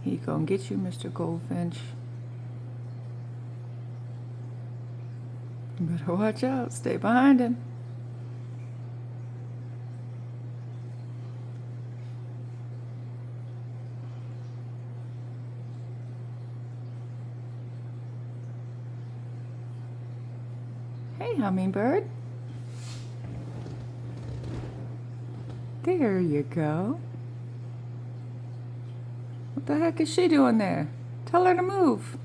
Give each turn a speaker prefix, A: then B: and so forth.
A: He gonna get you, Mr. Goldfinch. You better watch out. Stay behind him. Hey, hummingbird. There you go. What the heck is she doing there? Tell her to move.